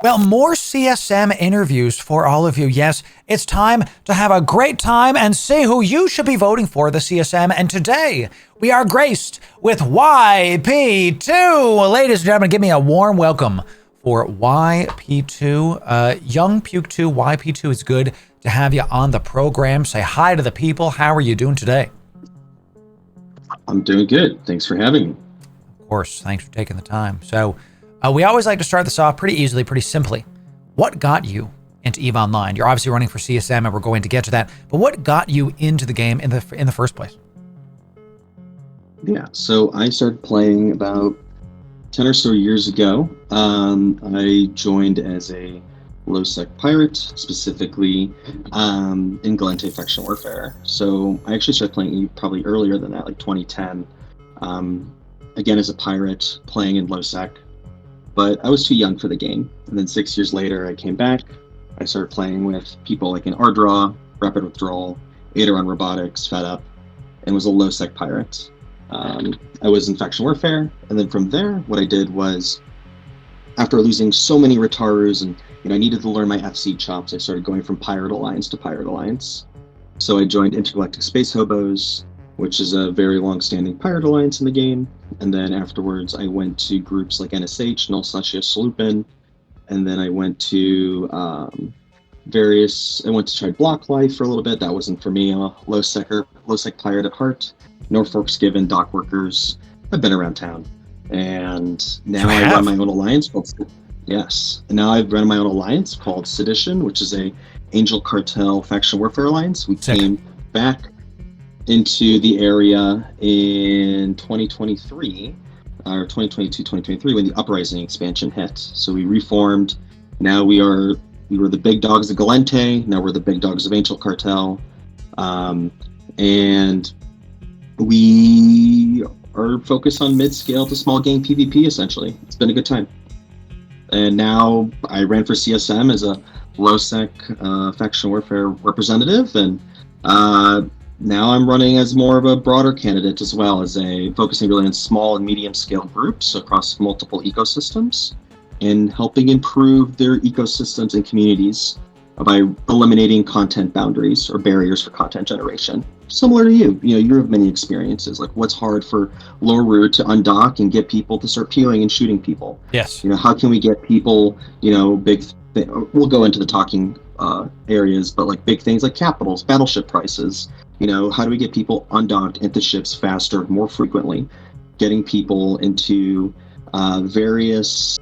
Well, more CSM interviews for all of you. Yes, it's time to have a great time and see who you should be voting for the CSM. And today, we are graced with YP2. Ladies and gentlemen, give me a warm welcome for YP2. Young Puke 2, YP2, it's good to have you on the program. Say hi to the people. How are you doing today? I'm doing good. Thanks for having me. Of course, thanks for taking the time. So, we always like to start this off pretty easily, pretty simply. What got you into EVE Online? You're obviously running for CSM, and we're going to get to that. But what got you into the game in the first place? Yeah, so I started playing about 10 or so years ago. I joined as a low-sec pirate, specifically in Galente Faction Warfare. So I actually started playing probably earlier than that, like 2010. Again, as a pirate, playing in low-sec. But I was too young for the game. And then 6 years later, I came back. I started playing with people like in RDraw, Rapid Withdrawal, Aideron Robotics, Fed Up, and was a low-sec pirate. I was in Faction Warfare, and then from there, what I did was, after losing so many Retarus, and I needed to learn my FC chops, I started going from Pirate Alliance to Pirate Alliance. So I joined Intergalactic Space Hobos, which is a very long-standing Pirate Alliance in the game. And then afterwards, I went to groups like NSH, Null Slash Lupin, and then I went to I went to try Block Life for a little bit. That wasn't for me. I'm a low-sec pirate at heart. Norfolk's Given, Dock Workers. I've been around town. And now I run my own alliance called... Yes. And now I've run my own alliance called Sedition, which is a Angel Cartel Faction Warfare Alliance. We came back into the area in 2023, or 2022, 2023, when the Uprising expansion hit. So we reformed. Now we were the big dogs of Galente. Now we're the big dogs of Angel Cartel. And we are focused on mid-scale to small game PvP, essentially. It's been a good time. And now I ran for CSM as a low-sec faction warfare representative, and now I'm running as more of a broader candidate as well, as focusing really on small and medium-scale groups across multiple ecosystems, and helping improve their ecosystems and communities by eliminating content boundaries or barriers for content generation. Similar to you, you have many experiences, like what's hard for Loru to undock and get people to start peeling and shooting people. Yes. How can we get people, we'll go into the talking areas, but like big things like capitals, battleship prices, how do we get people undocked into ships faster, more frequently, getting people into various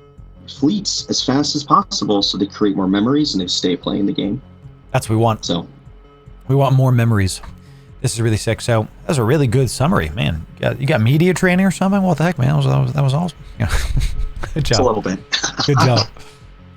fleets as fast as possible so they create more memories and they stay playing the game. That's what we want. So we want more memories. This is really sick. So that was a really good summary, man. You got media training or something? What the heck, man? That was awesome. Good job. Just a little bit. Good job.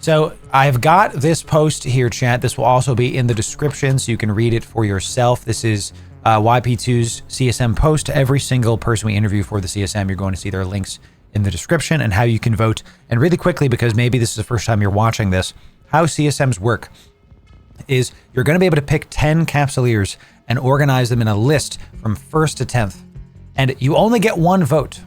So I've got this post here, chat. This will also be in the description so you can read it for yourself. This is YP2's CSM post. Every single person we interview for the CSM, you're going to see their links in the description and how you can vote. And really quickly, because maybe this is the first time you're watching this, how CSMs work is you're going to be able to pick 10 Capsuleers and organize them in a list from 1st to 10th. And you only get one vote,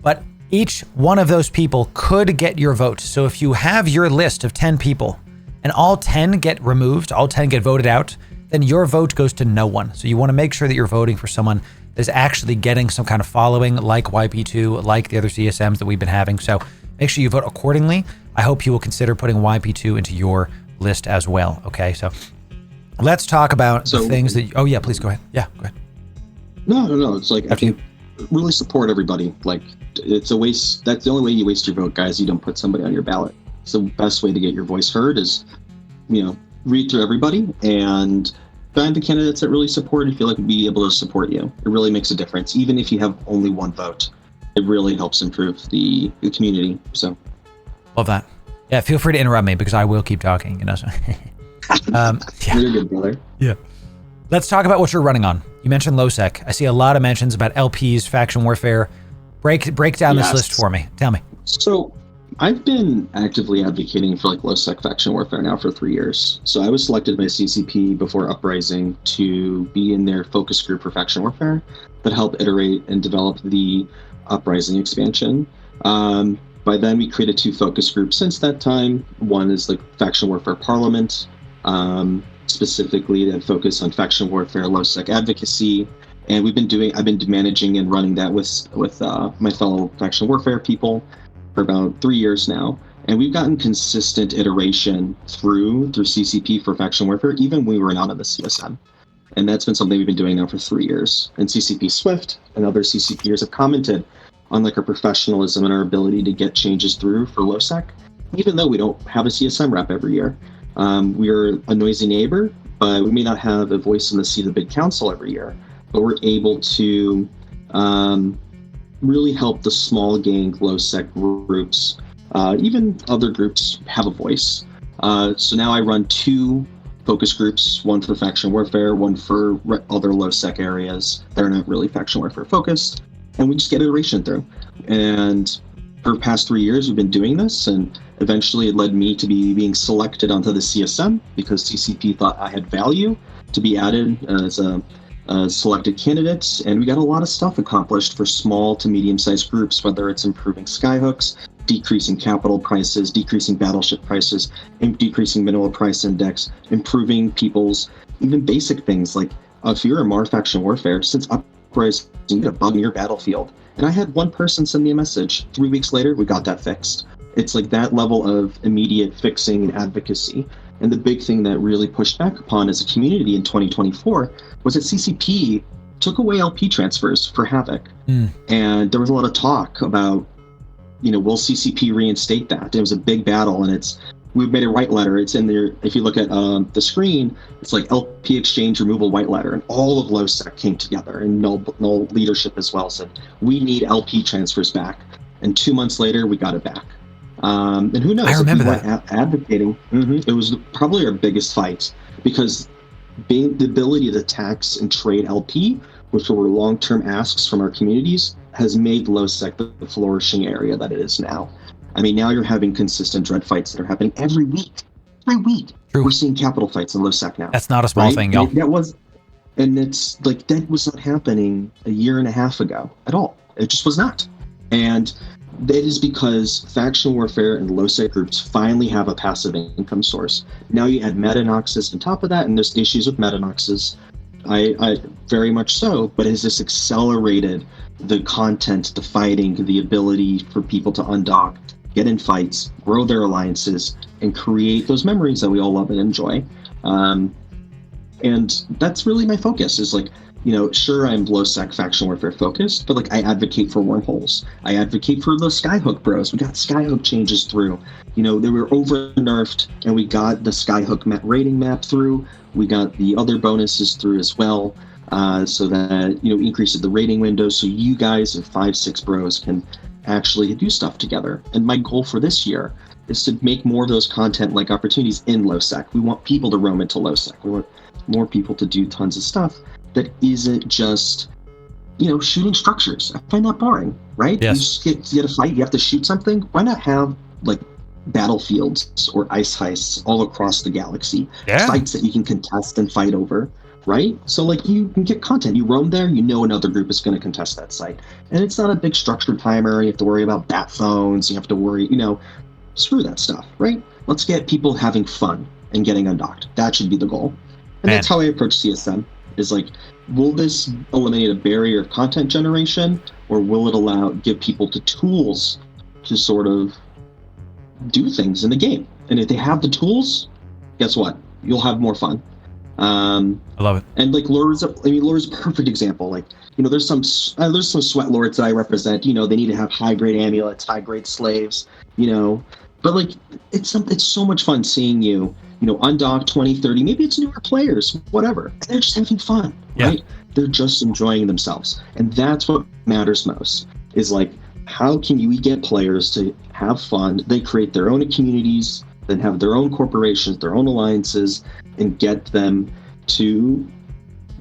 but each one of those people could get your vote. So if you have your list of 10 people and all 10 get removed, all 10 get voted out, then your vote goes to no one. So you want to make sure that you're voting for someone that is actually getting some kind of following, like YP2, like the other CSMs that we've been having. So make sure you vote accordingly. I hope you will consider putting YP2 into your list as well. Okay, so let's talk about the things that... Oh yeah, please go ahead. Yeah, go ahead. No. It's like, I think really support everybody. Like, it's a waste. That's the only way you waste your vote, guys. You don't put somebody on your ballot. It's the best way to get your voice heard is, read through everybody and find the candidates that really support and feel like would be able to support you. It really makes a difference. Even if you have only one vote, it really helps improve the community. So, love that. Yeah, feel free to interrupt me because I will keep talking. So. Yeah. You're good, brother. Yeah. Let's talk about what you're running on. You mentioned low-sec. I see a lot of mentions about LPs, faction warfare. Break down this list for me. Tell me. So I've been actively advocating for low-sec faction warfare now for 3 years. So I was selected by CCP before Uprising to be in their focus group for faction warfare that helped iterate and develop the Uprising expansion. By then, we created 2 focus groups since that time. One is like Faction Warfare Parliament, specifically that focus on faction warfare, low-sec advocacy. And I've been managing and running that with my fellow faction warfare people for about 3 years now. And we've gotten consistent iteration through CCP for faction warfare, even when we were not on the CSM. And that's been something we've been doing now for 3 years. And CCP Swift and other CCPers have commented on like our professionalism and our ability to get changes through for low-sec, even though we don't have a CSM rep every year. We're a noisy neighbor, but we may not have a voice in the seat of the big council every year. But we're able to really help the small gang low-sec groups, even other groups, have a voice. So now I run 2 focus groups, one for faction warfare, one for other low-sec areas that are not really faction warfare focused, and we just get iteration through. And for the past 3 years, we've been doing this, and eventually it led me to being selected onto the CSM because CCP thought I had value to be added as a selected candidates, and we got a lot of stuff accomplished for small to medium-sized groups, whether it's improving skyhooks, decreasing capital prices, decreasing battleship prices, and decreasing mineral price index, improving people's even basic things like if you're a Mar faction warfare, since Uprising, you get a bug in your battlefield. And I had one person send me a message. 3 weeks later, we got that fixed. It's like that level of immediate fixing and advocacy. And the big thing that really pushed back upon as a community in 2024 was that CCP took away LP transfers for Havoc. And there was a lot of talk about, will CCP reinstate that? It was a big battle, and we've made a white letter. It's in there. If you look at the screen, it's like LP exchange removal white letter, and all of low-sec came together, and null leadership as well said, we need LP transfers back. And 2 months later, we got it back. And who knows? I remember that. Advocating. It was probably our biggest fight, because the ability to tax and trade LP, which were long-term asks from our communities, has made low-sec the flourishing area that it is now. I mean, now you're having consistent dread fights that are happening every week. Every week. True. We're seeing capital fights in low-sec now. That's not a small thing, y'all. And it's like, that was not happening a year and a half ago at all. It just was not. And that is because faction warfare and low-sec groups finally have a passive income source. Now you add meta-noxes on top of that, and there's issues with meta-noxes. I very much so, but has this accelerated the content, the fighting, the ability for people to undock, get in fights, grow their alliances, and create those memories that we all love and enjoy. And that's really my focus, is like, sure, I'm low-sec faction warfare focused, but like I advocate for wormholes. I advocate for the Skyhook bros. We got Skyhook changes through. They were over-nerfed, and we got the Skyhook rating map through. We got the other bonuses through as well, so that, increases the rating window, so you guys of 5-6 bros can actually do stuff together. And my goal for this year is to make more of those content-like opportunities in low-sec. We want people to roam into low-sec. We want more people to do tons of stuff that isn't just, shooting structures. I find that boring, right? Yes. You just get a fight, you have to shoot something. Why not have, like, battlefields or ice heists all across the galaxy? Yeah. Sites that you can contest and fight over, right? So, like, you can get content. You roam there, another group is going to contest that site. And it's not a big structured timer. You have to worry about bat phones. You have to worry, screw that stuff, right? Let's get people having fun and getting undocked. That should be the goal. And that's how I approach CSM. Is like, will this eliminate a barrier of content generation, or will it give people the tools to sort of do things in the game? And if they have the tools, guess what? You'll have more fun. I love it. And like Loru's a perfect example. Like, there's some sweat lords that I represent. They need to have high grade amulets, high grade slaves. But like, it's so much fun seeing you. Undock 20, 30, maybe it's newer players, whatever. And they're just having fun, right? They're just enjoying themselves. And that's what matters most, is like, how can we get players to have fun? They create their own communities, then have their own corporations, their own alliances, and get them to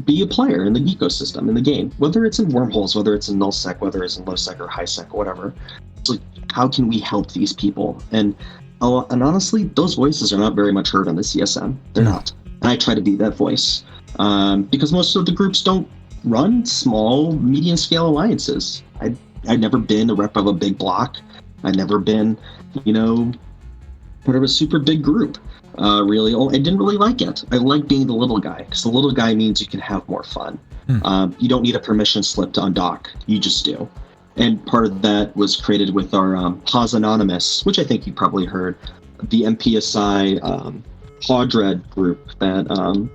be a player in the ecosystem, in the game. Whether it's in wormholes, whether it's in null-sec, whether it's in low-sec or high-sec, or whatever. It's like, how can we help these people? And honestly, those voices are not very much heard on the CSM. They're not. And I try to be that voice. Because most of the groups don't run small, medium-scale alliances. I'd never been a rep of a big block. I'd never been, part of a super big group. Really, I didn't really like it. I like being the little guy, because the little guy means you can have more fun. You don't need a permission slip to undock. You just do. And part of that was created with our Pause Anonymous, which I think you probably heard, the MPSI Hodred group that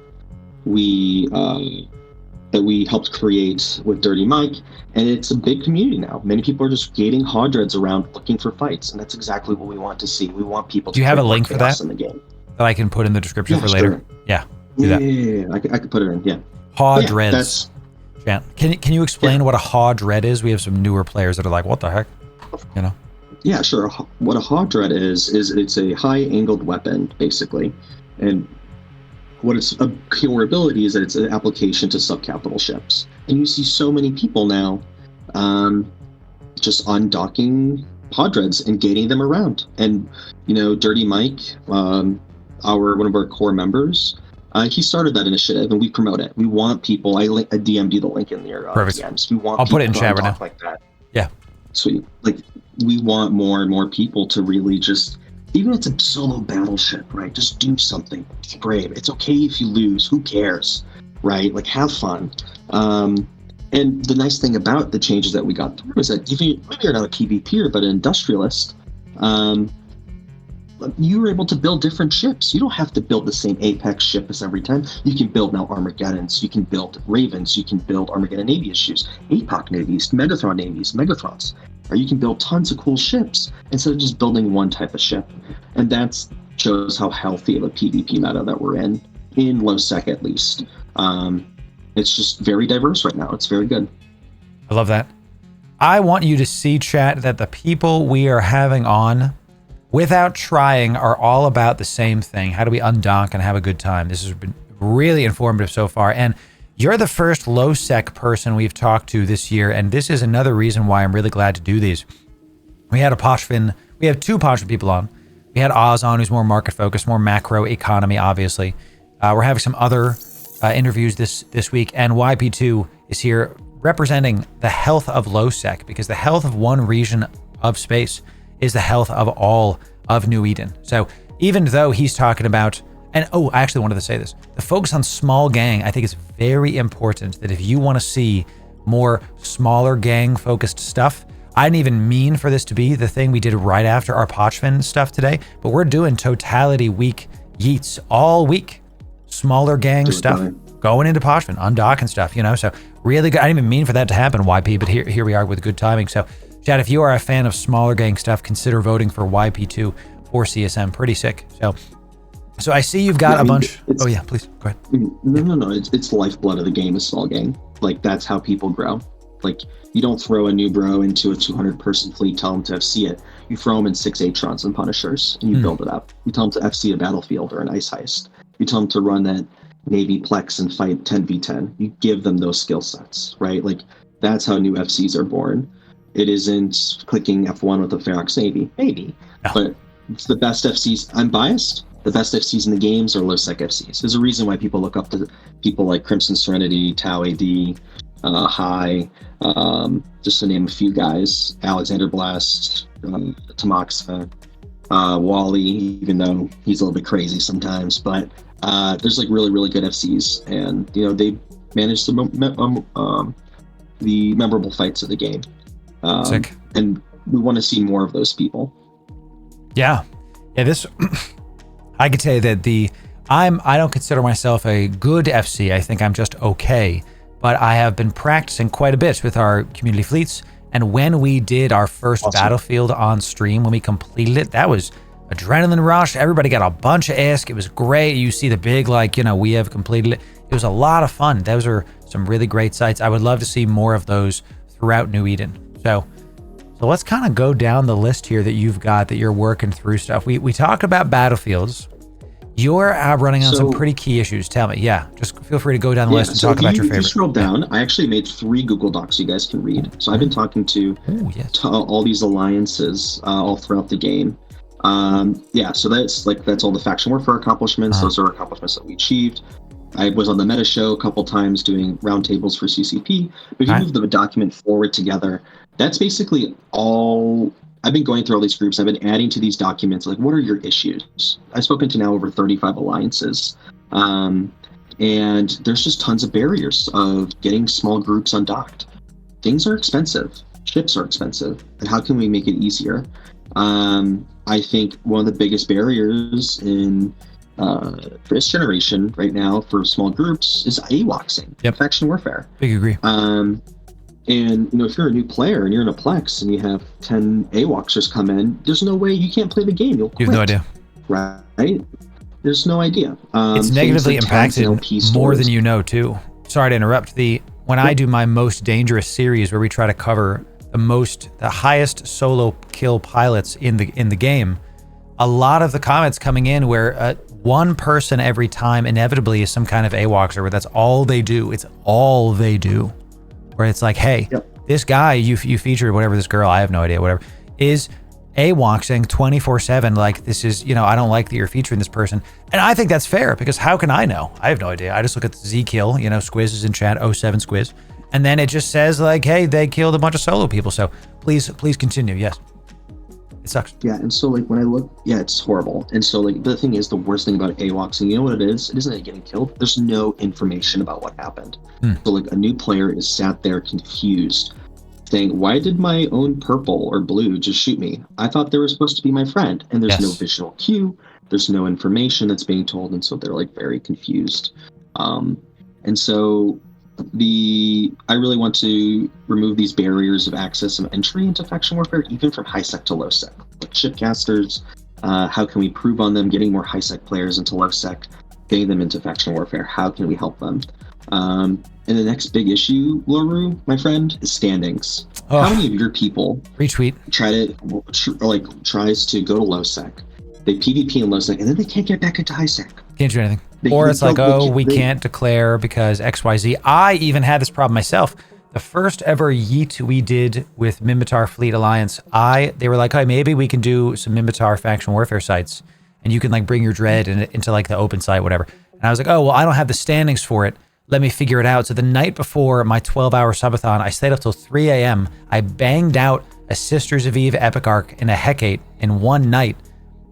we helped create with Dirty Mike, and it's a big community now. Many people are just gating Hodreds around looking for fights, and that's exactly what we want to see. We want people to do you have a link for that in the game that I can put in the description for later? Sure. Yeah, yeah. I could put it in. Yeah, Hodreds. Yeah, can you explain what a Hodred is? We have some newer players that are like, what the heck, Yeah, sure. What a Hodred is it's a high-angled weapon, basically, and what its core ability is that it's an application to subcapital ships. And you see so many people now just undocking Hodreds and gating them around. And, Dirty Mike, one of our core members, he started that initiative, and we promote it. We want people, I DM'd you the link in your DMs. We want I'll put it in chat right now. Like that. Yeah. Sweet. We want more and more people to really just, even if it's a solo battleship, right? Just do something. Be brave. It's okay if you lose. Who cares, right? Have fun. And the nice thing about the changes that we got through is that even maybe you're not a PvPer, but an industrialist, you were able to build different ships. You don't have to build the same Apex ship as every time. You can build now Armageddons. You can build Ravens. You can build Armageddon Navy issues, APOC navies, Megathron navies, Megathrons. Or you can build tons of cool ships instead of just building one type of ship. And that shows how healthy of a PvP meta that we're in low sec at least. It's just very diverse right now. It's very good. I love that. I want you to see, chat, that the people we are having on, without trying, are all about the same thing. How do we undock and have a good time? This has been really informative so far. And you're the first low sec person we've talked to this year, and this is another reason why I'm really glad to do these. We had we have two Poshfin people on. We had Oz on, who's more market focused, more macro economy, obviously. We're having some other interviews this week, and YP2 is here representing the health of low sec, because the health of one region of space is the health of all of New Eden. So even though he's talking about, and I actually wanted to say this, the focus on small gang, I think it's very important that if you want to see more smaller gang focused stuff, I didn't even mean for this to be the thing we did right after our Pochfin stuff today, but we're doing totality week yeets all week. Smaller gang stuff going into Pochfin, undock and stuff, so really good. I didn't even mean for that to happen, YP, but here we are with good timing. So Chad, if you are a fan of smaller gang stuff, consider voting for YP2 for CSM. Pretty sick. So I see you've got a bunch. Oh yeah, please go ahead. No. It's the lifeblood of the game is small gang. That's how people grow. You don't throw a Newbro into a 200-person fleet, tell them to FC it. You throw them in 6 Atrons and Punishers, and you build it up. You tell them to FC a battlefield or an ice heist. You tell them to run that Navy Plex and fight 10v10. You give them those skill sets, right? That's how new FCs are born. It isn't clicking F1 with the Ferox Navy, maybe, but it's the best FCs. I'm biased. The best FCs in the games are low sec FCs. There's a reason why people look up to people like Crimson Serenity, Tau AD, High, just to name a few guys, Alexander Blast, Tamoxa, Wally, even though he's a little bit crazy sometimes, but there's really, really good FCs, and they manage the memorable fights of the game. Sick. And we want to see more of those people. Yeah. This I could say that I don't consider myself a good FC. I think I'm just okay, but I have been practicing quite a bit with our community fleets. And when we did our first battlefield on stream, when we completed it, that was adrenaline rush. Everybody got a bunch of ask. It was great. You see the big, we have completed it. It was a lot of fun. Those are some really great sites. I would love to see more of those throughout New Eden. So let's kind of go down the list here that you've got, that you're working through stuff. We talked about battlefields. You're running on some pretty key issues. Tell me. Yeah, just feel free to go down the list and talk about your favorite. If you scroll down, I actually made 3 Google Docs you guys can read. So I've been talking to all these alliances all throughout the game. So that's all the faction warfare accomplishments. Those are accomplishments that we achieved. I was on the meta show a couple times doing roundtables for CCP. But if you move the document forward together, that's basically all I've been going through all these groups. I've been adding to these documents. Like, what are your issues? I've spoken to now over 35 alliances. And there's just tons of barriers of getting small groups undocked. Things are expensive. Ships are expensive. And how can we make it easier? I think one of the biggest barriers in for this generation right now for small groups is AWACSing, faction warfare. Big agree. And if you're a new player and you're in a Plex and you have 10 AWACSers come in, there's no way you can't play the game. You'll quit. You have no idea. Right? There's no idea. It's negatively impacted more than you know, too. Sorry to interrupt. When I do my most dangerous series where we try to cover the highest solo kill pilots in the game, a lot of the comments coming in where one person every time inevitably is some kind of AWACSer where that's all they do. It's all they do. Where it's like, hey, this guy you featured, whatever, this girl, I have no idea, whatever, is AWACSing 24/7. Like, this is, I don't like that you're featuring this person. And I think that's fair, because how can I know? I have no idea. I just look at the Z kill, Squiz is in chat, 07 Squiz. And then it just says like, hey, they killed a bunch of solo people. So please continue. Yes. It sucks. Yeah, and so like when I look, it's horrible. And so like the thing is, the worst thing about AWACSing, you know what it is? It isn't it getting killed. There's no information about what happened. So like a new player is sat there confused, saying, why did my own purple or blue just shoot me? I thought they were supposed to be my friend. And there's no visual cue. There's no information that's being told. And so they're like very confused. And so I really want to remove these barriers of access and entry into faction warfare, even from high sec to low sec. Like shipcasters, how can we improve on them, getting more high sec players into low sec, getting them into faction warfare? How can we help them? And the next big issue, Loru, my friend, is standings. How many of your people retweet tries to go to low sec? They PvP in low sec and then they can't get back into high sec. Can't do anything. Or it's like, we can't declare because XYZ. I even had this problem myself. The first ever yeet we did with Minmatar Fleet Alliance, they were like, hey, maybe we can do some Minmatar faction warfare sites, and you can like bring your dread into like the open site, whatever. And I was like, oh, well, I don't have the standings for it. Let me figure it out. So the night before my 12-hour subathon, I stayed up till 3 a.m. I banged out a Sisters of Eve Epic Arc and a Hecate in one night.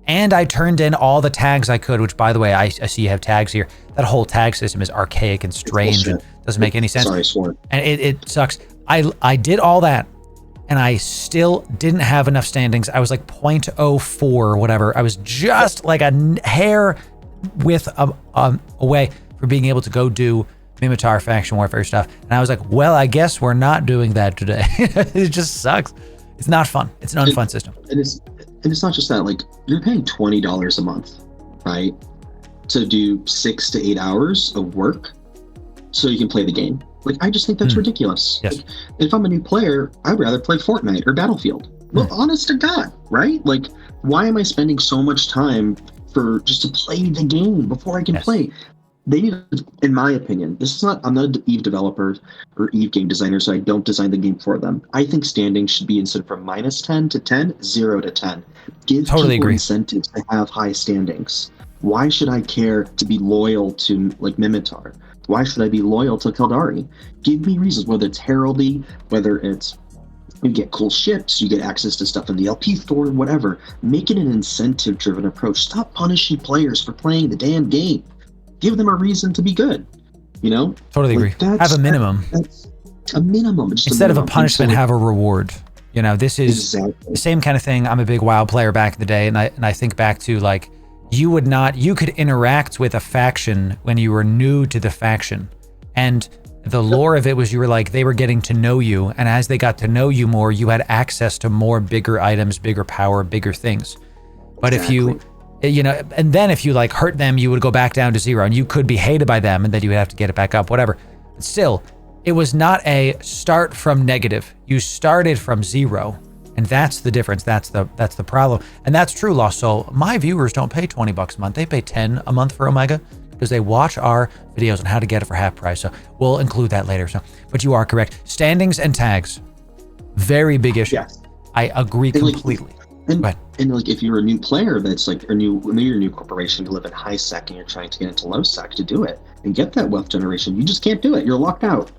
And I turned in all the tags I could, which, by the way, I see you have tags here. That whole tag system is archaic and strange and doesn't make any sense. Sorry, I swore. And it sucks. I did all that, and I still didn't have enough standings. I was like 0.04 or whatever. I was just like a hair width away from being able to go do Minmatar faction warfare stuff. And I was like, well, I guess we're not doing that today. It just sucks. It's not fun. It's an unfun system. And it's not just that, like, you're paying $20 a month, right, to do 6 to 8 hours of work so you can play the game. Like, I just think that's ridiculous. Yes. Like, if I'm a new player, I'd rather play Fortnite or Battlefield. Well, honest to God, right? Like, why am I spending so much time just to play the game before I can play? They need, in my opinion, I'm not an EVE developer or EVE game designer, so I don't design the game for them. I think standings should be, instead from -10 to 10, 0 to 10. Give people incentives to have high standings. Why should I care to be loyal to like Minmatar? Why should I be loyal to Kaldari? Give me reasons, whether it's heralding, whether it's you get cool ships, you get access to stuff in the LP store, whatever. Make it an incentive-driven approach. Stop punishing players for playing the damn game. Give them a reason to be good, Totally agree. Have a minimum. That's a minimum. Instead of a punishment, have a reward. This is the same kind of thing. I'm a big WoW player back in the day, and I think back to like, you could interact with a faction when you were new to the faction, and the lore of it was you were like, they were getting to know you, and as they got to know you more, you had access to more bigger items, bigger power, bigger things. But if you and then if you like hurt them, you would go back down to 0, and you could be hated by them, and then you would have to get it back up, whatever. But still, it was not a start from negative. You started from 0, and that's the difference. That's the problem, and that's true, Lost Soul. My viewers don't pay $20 a month; they pay $10 a month for Omega because they watch our videos on how to get it for half price. So we'll include that later. So, but you are correct. Standings and tags, very big issue. Yes. I agree completely. And like, if you're a new player that's like, maybe you're a new corporation to live in high sec and you're trying to get into low sec to do it and get that wealth generation, you just can't do it. You're locked out.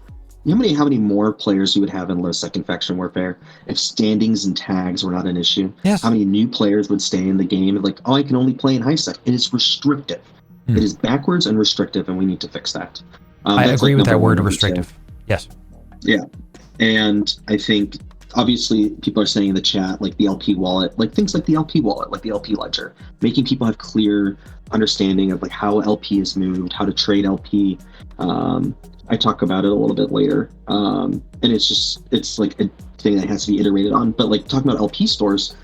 how many more players you would have in low second faction warfare if standings and tags were not an issue? Yes. How many new players would stay in the game? Like, oh, I can only play in high sec. It is restrictive. It is backwards and restrictive, and we need to fix that. I agree with that word, restrictive. Yes. Yeah. And I think, obviously, people are saying in the chat, like the LP wallet, like things like the LP wallet, like the LP ledger, making people have clear understanding of like how LP is moved, how to trade LP. I talk about it a little bit later. And it's like a thing that has to be iterated on. But like talking about LP stores,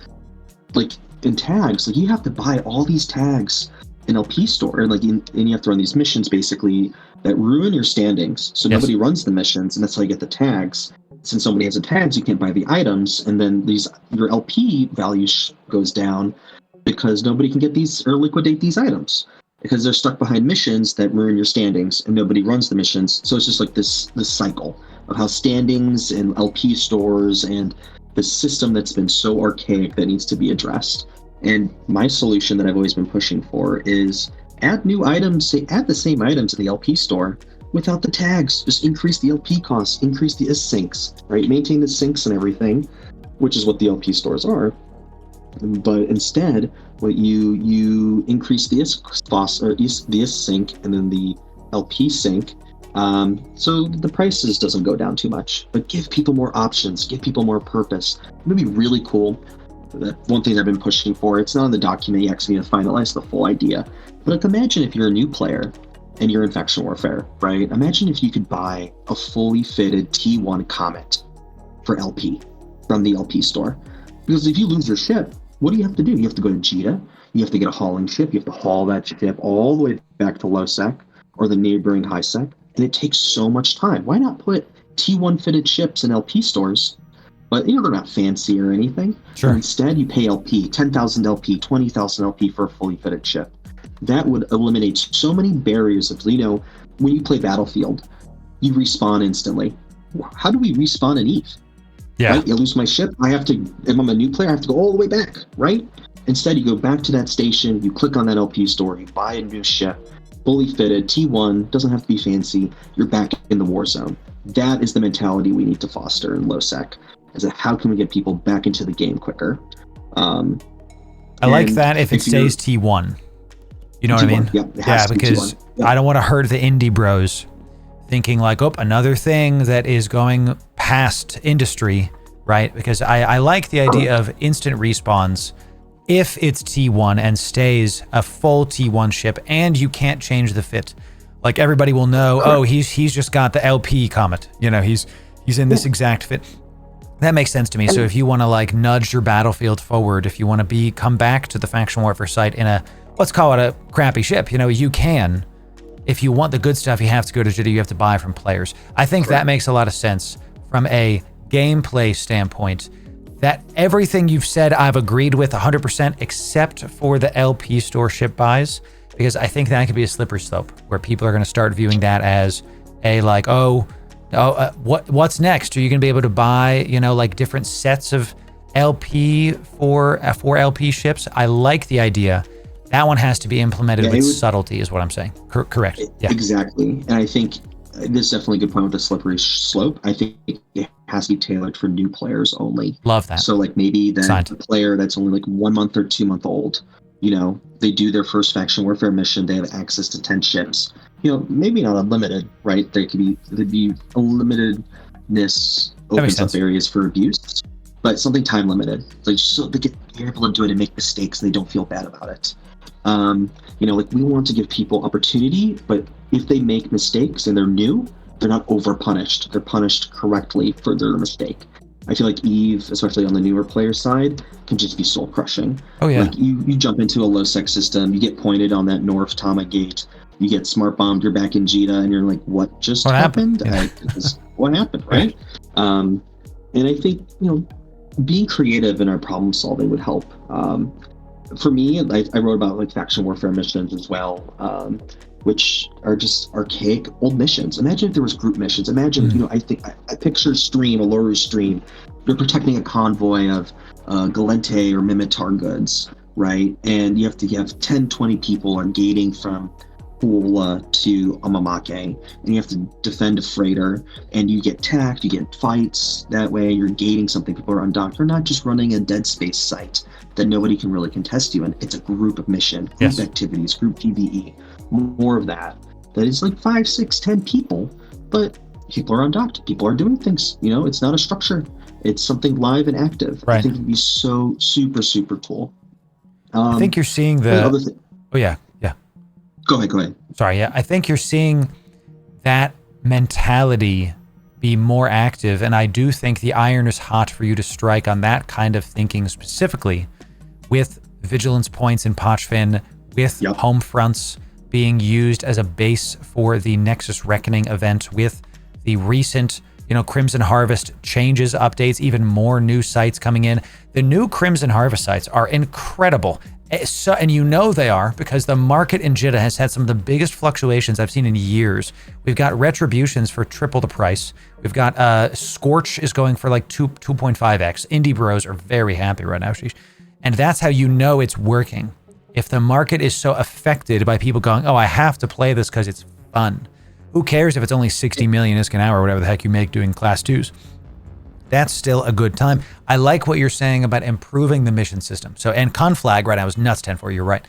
like in tags, like you have to buy all these tags in LP store, and you have to run these missions basically that ruin your standings. So nobody runs the missions, and that's how you get the tags. Since nobody has the tags, you can't buy the items, and then your LP value goes down because nobody can get these or liquidate these items because they're stuck behind missions that ruin your standings, and nobody runs the missions. So it's just like this cycle of how standings and LP stores and the system that's been so archaic that needs to be addressed. And my solution that I've always been pushing for is add new items, add the same items in the LP store without the tags. Just increase the LP costs, increase the syncs, right? Maintain the syncs and everything, which is what the LP stores are. But instead, what you increase the the sync and then the LP sync, so the prices doesn't go down too much. But give people more options, give people more purpose. It would be really cool. That one thing I've been pushing for, it's not in the document, you actually need to finalize the full idea. But like, imagine if you're a new player and you're in faction warfare, right? Imagine if you could buy a fully fitted T1 Comet for LP from the LP store. Because if you lose your ship, what do you have to do? You have to go to JITA, you have to get a hauling ship, you have to haul that ship all the way back to low sec or the neighboring high sec, and it takes so much time. Why not put T1 fitted ships in LP stores? But they're not fancy or anything. Sure. Instead, you pay LP, 10,000 LP, 20,000 LP for a fully fitted ship. That would eliminate so many barriers of, when you play Battlefield, you respawn instantly. How do we respawn in EVE? Yeah. Right? You lose my ship, if I'm a new player, I have to go all the way back, right? Instead, you go back to that station, you click on that LP store, you buy a new ship, fully fitted, T1, doesn't have to be fancy, you're back in the war zone. That is the mentality we need to foster in low sec. Is that how can we get people back into the game quicker? I like that if it stays T1. You know T1, what I mean? Yeah, because I don't want to hurt the indie bros thinking like, oh, another thing that is going past industry, right? Because I like the idea of instant respawns if it's T1 and stays a full T1 ship and you can't change the fit. Like everybody will know, oh, he's just got the LP Comet. He's in this exact fit. That makes sense to me. So if you want to like nudge your battlefield forward, if you want to come back to the faction warfare site in let's call it a crappy ship, you can. If you want the good stuff, you have to go to JITA, you have to buy from players. I think that makes a lot of sense from a gameplay standpoint. That everything you've said, I've agreed with 100% except for the LP store ship buys, because I think that could be a slippery slope where people are going to start viewing that as a like, what's next? Are you going to be able to buy, like different sets of LP for LP ships? I like the idea. That one has to be implemented with subtlety is what I'm saying. Correct. Yeah. Exactly. And I think this is definitely a good point with the slippery slope. I think it has to be tailored for new players only. Love that. So like maybe the player that's only like 1 month or 2 month old, they do their first faction warfare mission, they have access to 10 ships. Maybe not unlimited, right? There'd be a limitedness opens up areas for abuse, but something time limited. Like so they're able to do it and make mistakes and they don't feel bad about it. Like we want to give people opportunity, but if they make mistakes and they're new, they're not over punished. They're punished correctly for their mistake. I feel like EVE, especially on the newer player side, can just be soul crushing. Oh yeah. Like you jump into a low sec system, you get pointed on that North Tama gate, you get smart bombed, you're back in JITA, and you're like, what just happened? Yeah. What happened, right? And I think, being creative in our problem solving would help. For me, I wrote about like faction warfare missions as well, which are just archaic old missions. Imagine if there was group missions. Imagine, I picture a Loru stream. You're protecting a convoy of Galente or Mimitar goods, right? And you have to have 10, 20 people are gating from to Amamake, and you have to defend a freighter, and you get tacked, you get fights. That way, you're gating something. People are undocked. You're not just running a dead space site that nobody can really contest you in. It's a group of mission, group activities, group PvE, more of that. That is like 5, 6, 10 people, but people are undocked. People are doing things. You know, it's not a structure. It's something live and active. Right. I think it'd be so super, super cool. I think you're seeing the. Oh yeah. Go ahead. Sorry, yeah. I think you're seeing that mentality be more active, and I do think the iron is hot for you to strike on that kind of thinking specifically with vigilance points in Pochfin, with home fronts being used as a base for the Nexus Reckoning event, with the recent, Crimson Harvest changes, updates, even more new sites coming in. The new Crimson Harvest sites are incredible. So, and they are, because the market in Jeddah has had some of the biggest fluctuations I've seen in years. We've got retributions for triple the price. We've got Scorch is going for like 2.5x. Indie bros are very happy right now. And that's how it's working. If the market is so affected by people going, oh, I have to play this because it's fun. Who cares if it's only 60 million ISK an hour or whatever the heck you make doing class 2s? That's still a good time. I like what you're saying about improving the mission system. So, and Conflag right now is nuts 10-4, you're right.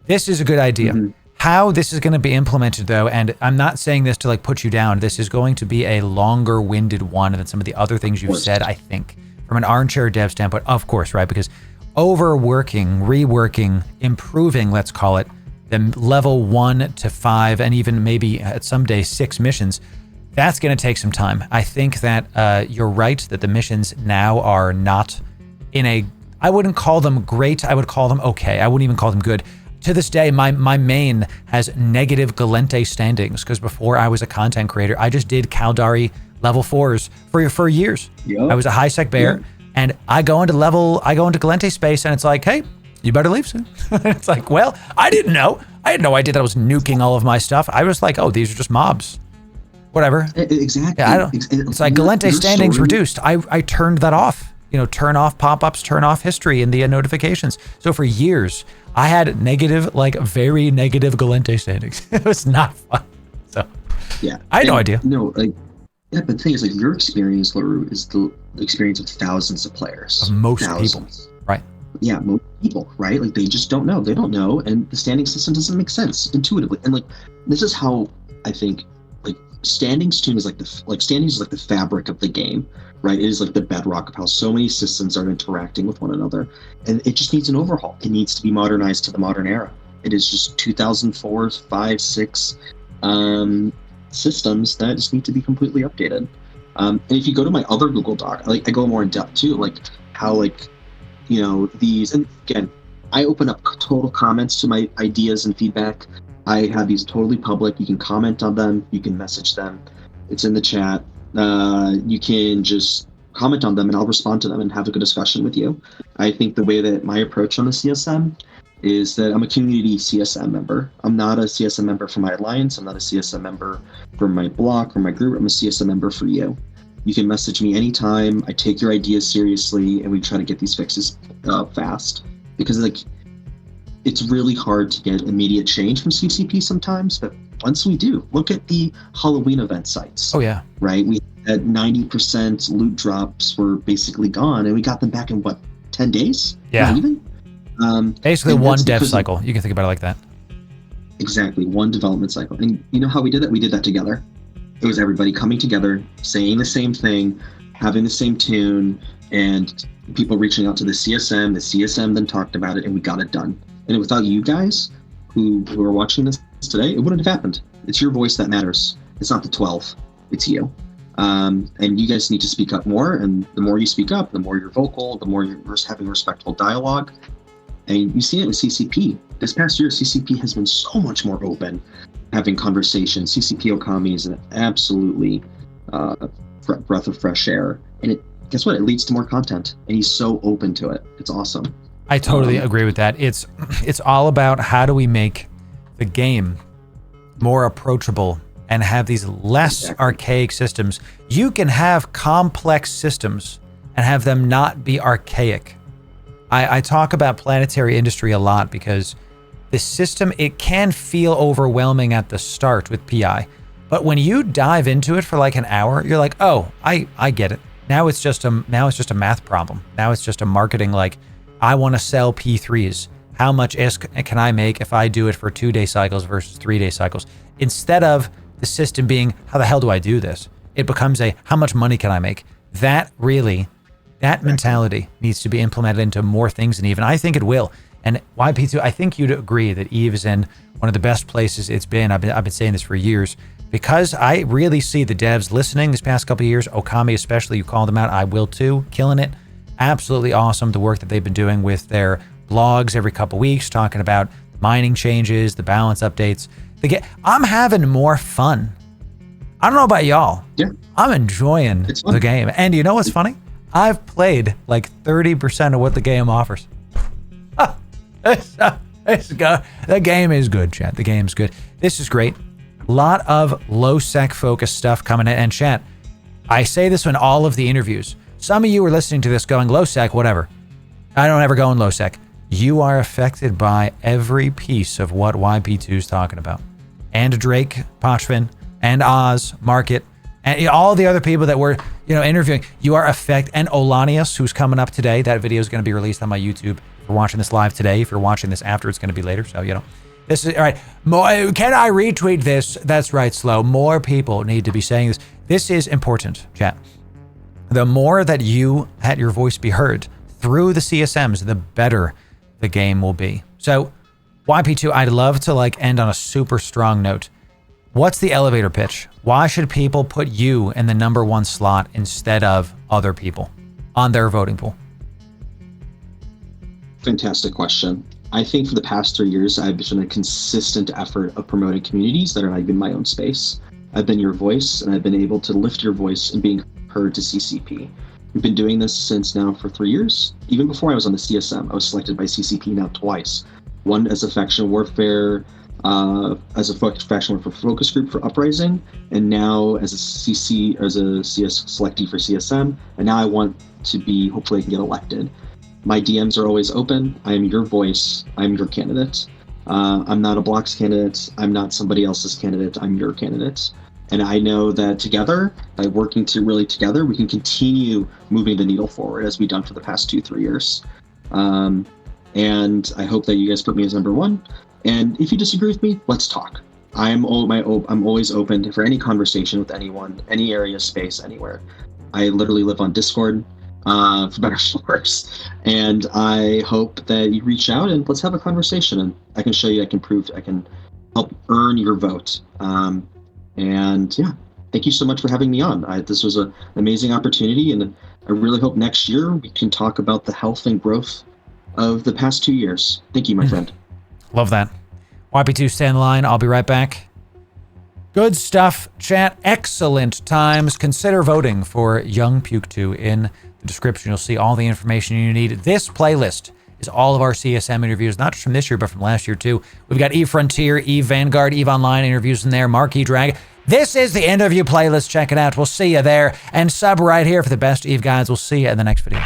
This is a good idea. How this is going to be implemented though, and I'm not saying this to like put you down, this is going to be a longer winded one than some of the other things you've said, I think. From an armchair dev standpoint, of course, right? Because overworking, reworking, improving, let's call it, the level 1 to 5, and even maybe at some day 6 missions, that's going to take some time. I think that you're right that the missions now are not I wouldn't call them great. I would call them okay. I wouldn't even call them good. To this day, my main has negative Galente standings, because before I was a content creator, I just did Caldari level 4s for years. Yep. I was a high sec bear, and I go into Galente space, and it's like, hey, you better leave soon. It's like, well, I didn't know. I had no idea that I was nuking all of my stuff. I was like, oh, these are just mobs. Whatever. Exactly. Yeah, it's like Galente standings reduced. I turned that off. Turn off pop-ups, turn off history in the notifications. So for years, I had negative, like very negative Galente standings. It was not fun. So yeah, I had no idea. No, but the thing is, your experience, Loru, is the experience of thousands of players. Of most people, right? Yeah, most people, right? Like they just don't know. They don't know, and the standing system doesn't make sense intuitively. And this is how I think. Standings tune is standings is like the fabric of the game, right? It is like the bedrock of how so many systems are interacting with one another, and it just needs an overhaul. It needs to be modernized to the modern era. It is just 2004, 5, 6 systems that just need to be completely updated. And if you go to my other Google Doc, I go more in depth too, like how these, and again, I open up total comments to my ideas and feedback. I have these totally public. You can comment on them. You can message them. It's in the chat. You can just comment on them, and I'll respond to them and have a good discussion with you. I think the way that my approach on the CSM is that I'm a community CSM member. I'm not a CSM member for my alliance. I'm not a CSM member for my block or my group. I'm a CSM member for you. You can message me anytime. I take your ideas seriously, and we try to get these fixes fast. Because it's really hard to get immediate change from CCP sometimes, but once we do, look at the Halloween event sites. Oh yeah. Right? We had 90% loot drops were basically gone, and we got them back in 10 days? Yeah. Not even? Basically one dev cycle. You can think about it like that. Exactly, one development cycle. And you know how we did that? We did that together. It was everybody coming together, saying the same thing, having the same tune, and people reaching out to the CSM then talked about it, and we got it done. And without you guys who are watching this today, it wouldn't have happened. It's your voice that matters. It's not the 12. It's you. And you guys need to speak up more. And the more you speak up, the more you're vocal, the more you're having respectful dialogue. And you see it with CCP. This past year, CCP has been so much more open, having conversations. CCP Okami is an absolutely breath of fresh air. And guess what? It leads to more content. And he's so open to it. It's awesome. I totally agree with that. It's all about how do we make the game more approachable and have these less archaic systems. You can have complex systems and have them not be archaic. I talk about planetary industry a lot because the system, it can feel overwhelming at the start with PI. But when you dive into it for like an hour, you're like, oh, I get it. Now it's just a math problem. Now it's just a marketing, like, I want to sell P3s. How much ISK can I make if I do it for 2-day cycles versus 3-day cycles? Instead of the system being, how the hell do I do this? It becomes a, how much money can I make? That mentality needs to be implemented into more things than EVE, and I think it will. And YP2, I think you'd agree that EVE is in one of the best places it's been. I've been saying this for years, because I really see the devs listening this past couple of years. Okami especially, you called them out. I will too. Killing it. Absolutely awesome, the work that they've been doing with their blogs every couple weeks, talking about mining changes, the balance updates. I'm having more fun. I don't know about y'all. Yeah. I'm enjoying the game. And you know what's funny? I've played like 30% of what the game offers. The game is good, chat. The game's good. This is great. A lot of low sec focused stuff coming in. And chat, I say this in all of the interviews. Some of you are listening to this going, low sec, whatever. I don't ever go in low sec. You are affected by every piece of what YP2 is talking about. And Drake, Pochvin, and Oz, Market, and all the other people that we're interviewing. You are affected. And Olanius, who's coming up today. That video is going to be released on my YouTube. If you're watching this live today, if you're watching this after, it's going to be later. So, this is all right. Can I retweet this? That's right, Slow. More people need to be saying this. This is important, chat. The more that you let your voice be heard through the CSMs, the better the game will be. So, YP2, I'd love to end on a super strong note. What's the elevator pitch? Why should people put you in the #1 slot instead of other people on their voting pool? Fantastic question. I think for the past 3 years, I've been a consistent effort of promoting communities that are not even my own space. I've been your voice, and I've been able to lift your voice and being heard to CCP. We've been doing this since now for 3 years. Even before I was on the CSM, I was selected by CCP now twice. One as a faction warfare, as a faction warfare focus group for Uprising, and now as a CS selectee for CSM. And now I want to be, hopefully I can get elected. My DMs are always open. I am your voice. I'm your candidate. I'm not a Blocks candidate. I'm not somebody else's candidate. I'm your candidate. And I know that together, by working together, we can continue moving the needle forward as we've done for the past 2-3 years. And I hope that you guys put me as #1. And if you disagree with me, let's talk. I'm always open for any conversation with anyone, any area, space, anywhere. I literally live on Discord, for better or worse. And I hope that you reach out and let's have a conversation. And I can show you, I can help earn your vote. And yeah, thank you so much for having me on. This was an amazing opportunity, and I really hope next year we can talk about the health and growth of the past 2 years. Thank you, my friend. Love that. YP2, stay in line. I'll be right back. Good stuff, chat. Excellent times. Consider voting for Young Puke 2 in the description. You'll see all the information you need. This playlist is all of our CSM interviews, not just from this year, but from last year too. We've got EVE Frontier, EVE Vanguard, EVE Online interviews in there, Marquee Drag. This is the interview playlist. Check it out. We'll see you there. And sub right here for the best EVE guides. We'll see you in the next video.